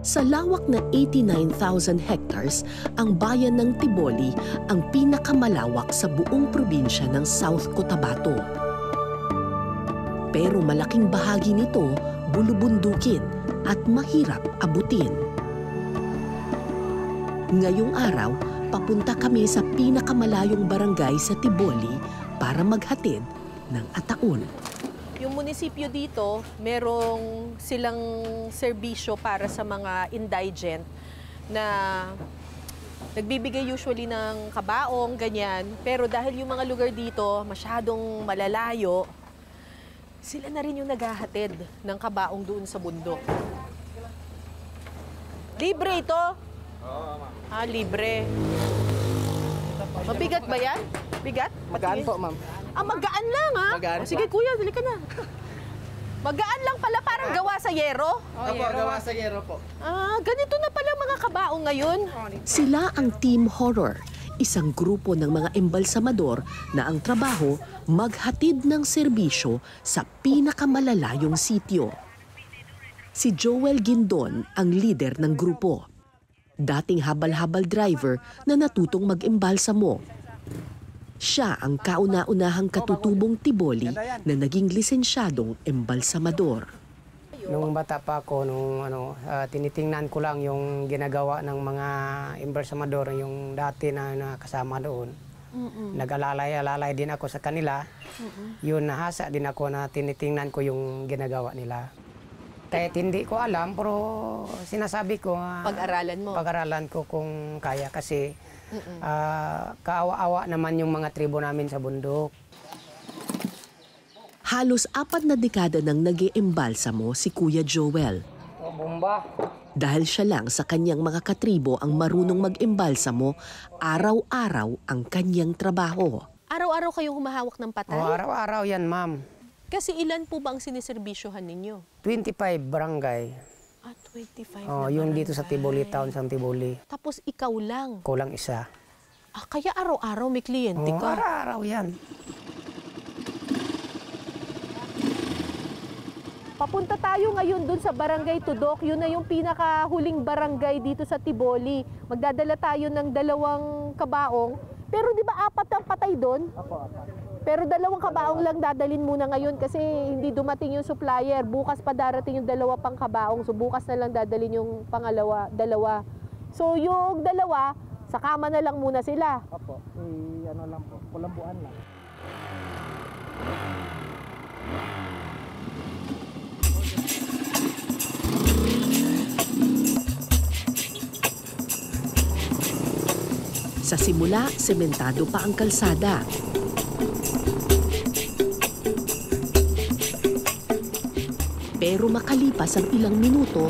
Sa lawak na 89,000 hectares, ang bayan ng Tiboli ang pinakamalawak sa buong probinsya ng South Cotabato. Pero malaking bahagi nito bulubundukin at mahirap abutin. Ngayong araw, papunta kami sa pinakamalayong barangay sa Tiboli para maghatid ng ataon. Yung munisipyo dito, merong silang serbisyo para sa mga indigent na nagbibigay usually ng kabaong, ganyan. Pero dahil yung mga lugar dito masyadong malalayo, sila na rin yung naghahatid ng kabaong doon sa bundok. Libre ito? Oo, ma'am. Ah, libre. Mabigat ba yan? Bigat? Magaan po, ma'am. Ah, magaan lang, ha? Magaan Oh, sige, kuya, dali ka na. Magaan lang pala, parang gawa sa yero. Opo, gawa sa yero po. Ah, ganito na pala mga kabaong ngayon. Sila ang Team Horror, isang grupo ng mga embalsamador na ang trabaho maghatid ng serbisyo sa pinakamalalayong sityo. Si Joel Guindon ang leader ng grupo. Dating habal-habal driver na natutong mag-embalsamo. Siya ang kauna-unahang katutubong Tiboli na naging lisensyadong embalsamador. Nung bata pa ako, tinitingnan ko lang yung ginagawa ng mga embalsamador, yung dati na kasama doon. Nag-alalay-alalay din ako sa kanila. Yun, nahasa din ako na tinitingnan ko yung ginagawa nila. Kahit hindi ko alam, pero sinasabi ko, Pag-aralan mo? Pag-aralan ko kung kaya kasi kaawa-awa naman yung mga tribo namin sa bundok. Halos 4 na dekada nang nag-iembalsamo si Kuya Joel. Bomba! Dahil siya lang sa kanyang mga katribo ang marunong mag-embalsamo, araw-araw ang kanyang trabaho. Araw-araw kayong humahawak ng patay? Araw-araw yan, ma'am. Kasi ilan po ba ang siniservisyohan ninyo? 25 barangay. Ah, 25 Oh, na yung barangay. dito sa Tiboli Town, sa Tiboli. Tapos ikaw lang? Kulang isa. Ah, kaya araw-araw may kliyente Oh, ka? araw-araw yan. Papunta tayo ngayon dun sa Barangay Tudok. Yun na yung pinakahuling barangay dito sa Tiboli. Magdadala tayo ng 2 kabaong. Pero di ba 4 ang patay doon? Apo. Pero 2 kabaong lang dadalin muna ngayon kasi hindi dumating yung supplier. Bukas pa darating yung 2 pang kabaong. So bukas na lang dadalin yung pangalawa, 2. So yung 2, sa kama na lang muna sila. Apo. Ano lang po, kulambuan lang. Sa simula, sementado pa ang kalsada. Pero makalipas ang ilang minuto,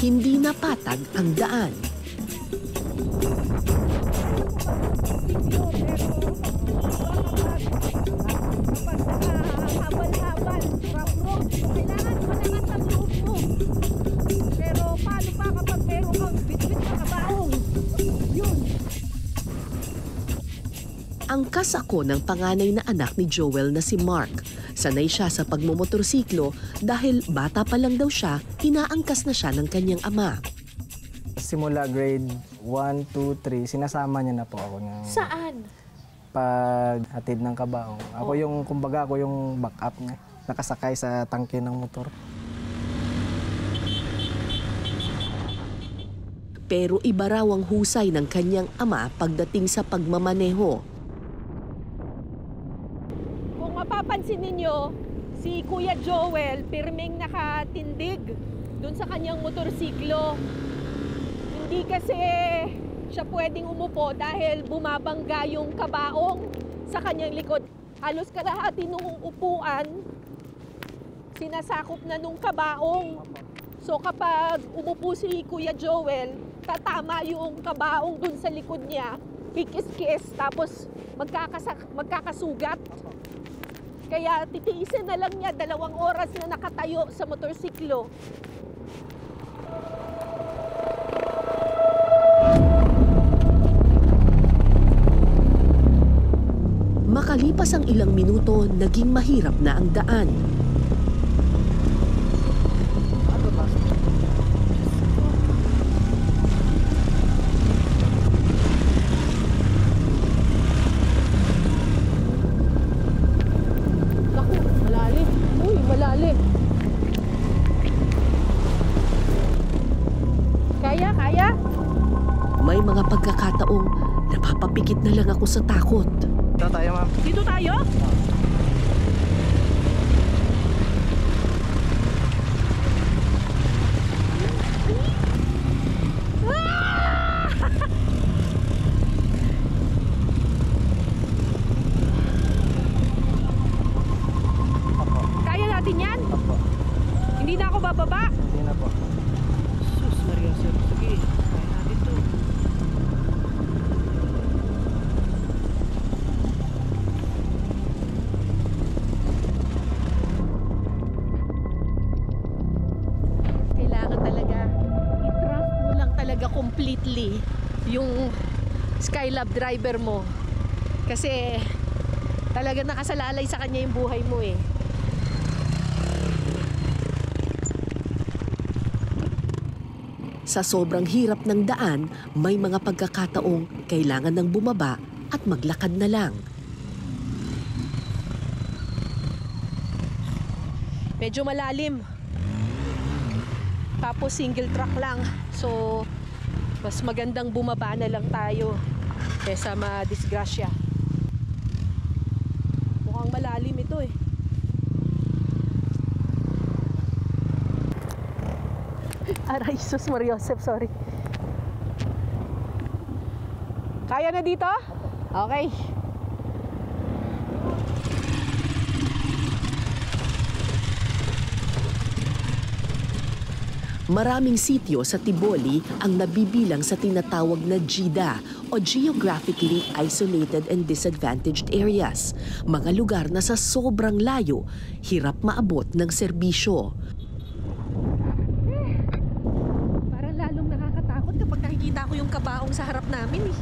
hindi na patag ang daan. Habal-habal, rough road. Kailangan manangat ang loob mo. Pero paano pa kapag meron kang bitbit na kabaong? Yun. Angkas ako ng panganay na anak ni Joel na si Mark. Sanay siya sa pagmumotorsiklo dahil bata pa lang daw siya, inaangkas na siya ng kanyang ama. Simula grade 1, 2, 3, sinasama niya na po ako ng Saan? paghatid ng kabaong. Ako yung, kumbaga ako yung backup niya. Nakasakay sa tangke ng motor. Pero iba raw ang husay ng kanyang ama pagdating sa pagmamaneho. Kung mapapansin ninyo, si Kuya Joel pirmeng nakatindig dun sa kanyang motorsiklo. Hindi kasi siya pwedeng umupo dahil bumabangga yung kabaong sa kanyang likod. Halos kalahati nung upuan, sinasakop na nung kabaong. So kapag umupo si Kuya Joel, tatama yung kabaong dun sa likod niya, kikis-kis, tapos magkakasugat. Kaya titiisin na lang niya 2 oras na nakatayo sa motorsiklo. Makalipas ang ilang minuto, naging mahirap na ang daan. mga pagkakataong napapapikit na lang ako sa takot. Ito tayo, ma'am. Dito tayo? Kaya natin yan? Opo. Hindi na ako bababa? Hindi na po. Sus, Maria, sir. Sige, kaya natin to. Kailangan talaga i-trust mo lang talaga completely yung Skylab driver mo. Kasi talaga nakasalalay sa kanya yung buhay mo eh. Sa sobrang hirap ng daan, may mga pagkakataong kailangan ng bumaba at maglakad na lang. Medyo malalim. Tapos single track lang. So, mas magandang bumaba na lang tayo kesa ma-disgrasya. Mukhang malalim ito eh. Aray, sus Maria Joseph, sorry. Kaya na dito? Okay. Maraming sityo sa Tiboli ang nabibilang sa tinatawag na GIDA o Geographically Isolated and Disadvantaged Areas, mga lugar na sa sobrang layo, hirap maabot ng serbisyo. Parang lalong nakakatakot kapag nakikita ko yung kabaong sa harap namin eh.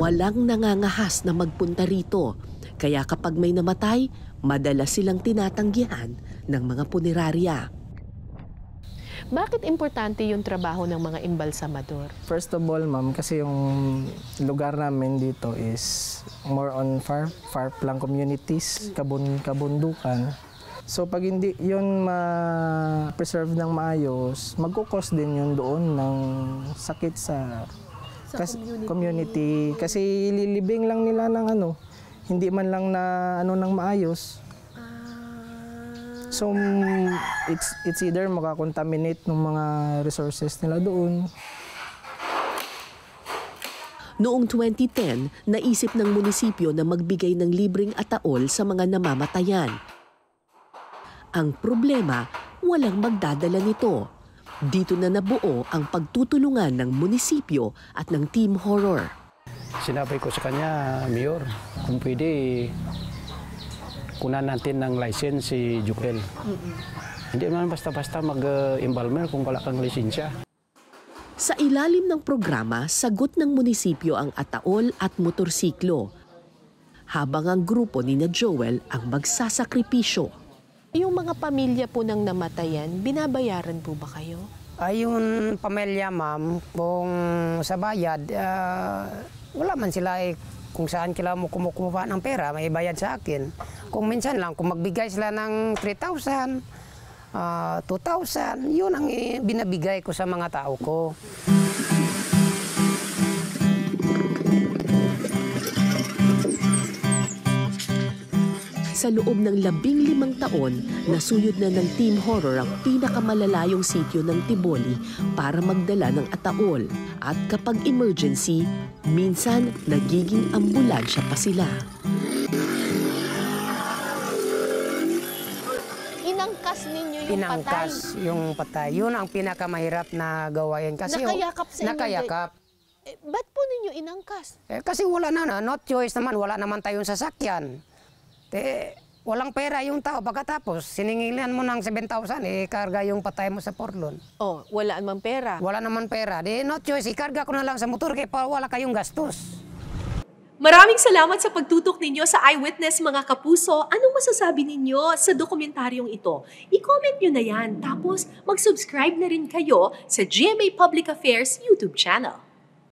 Walang nangangahas na magpunta rito, kaya kapag may namatay, madalas silang tinatanggihan ng mga punerarya. Bakit importante yung trabaho ng mga embalsamador? First of all, ma'am, kasi yung lugar namin dito is more on far flung communities, kabundukan. So pag hindi yun ma-preserve ng maayos, magkukos din yun doon ng sakit sa community. Kasi lilibing lang nila ng hindi man lang na ng maayos. So it's either makakontaminate ng mga resources nila doon. Noong 2010, naisip ng munisipyo na magbigay ng libreng ataol sa mga namamatayan. Ang problema, walang magdadala nito. Dito na nabuo ang pagtutulungan ng munisipyo at ng Team Horror. Sinabi ko sa kanya, Mayor, kung pwede, kunan natin ng license si Joel. Hindi naman basta-basta mag-embalmer kung wala kang lisensya. Sa ilalim ng programa, sagot ng munisipyo ang ataol at motorsiklo, habang ang grupo ni na Joel ang magsasakripisyo. Yung mga pamilya po ng namatayan, binabayaran po ba kayo? Ayun, pamilya, ma'am, kung sa bayad, wala man sila kung saan sila mo kumukuha ng pera, may bayad sa akin. Kung minsan lang, kung magbigay sila ng 3,000, 2,000, yun ang binabigay ko sa mga tao ko. Sa loob ng 15 taon, nasuyod na ng Team Horror ang pinakamalalayong sityo ng Tiboli para magdala ng ataol. At kapag emergency, minsan nagiging ambulansya pa sila. Inangkas ninyo yung Pinangkas yung patay. Yun ang pinakamahirap na gawain. Kasi Nakayakap sa inyo. nakayakap. Ba't po ninyo inangkas? Kasi wala na, not choice naman, wala naman tayong sasakyan. Walang pera yung tao. Pagkatapos, siningilan mo ng 7,000, karga yung patay mo sa porlon. Oh, wala naman pera. Wala naman pera. Not choice, ikarga ko na lang sa motor kaya wala kayong gastos. Maraming salamat sa pagtutok ninyo sa Eyewitness mga kapuso. Anong masasabi ninyo sa dokumentaryong ito? I-comment nyo na yan. Tapos mag-subscribe na rin kayo sa GMA Public Affairs YouTube channel.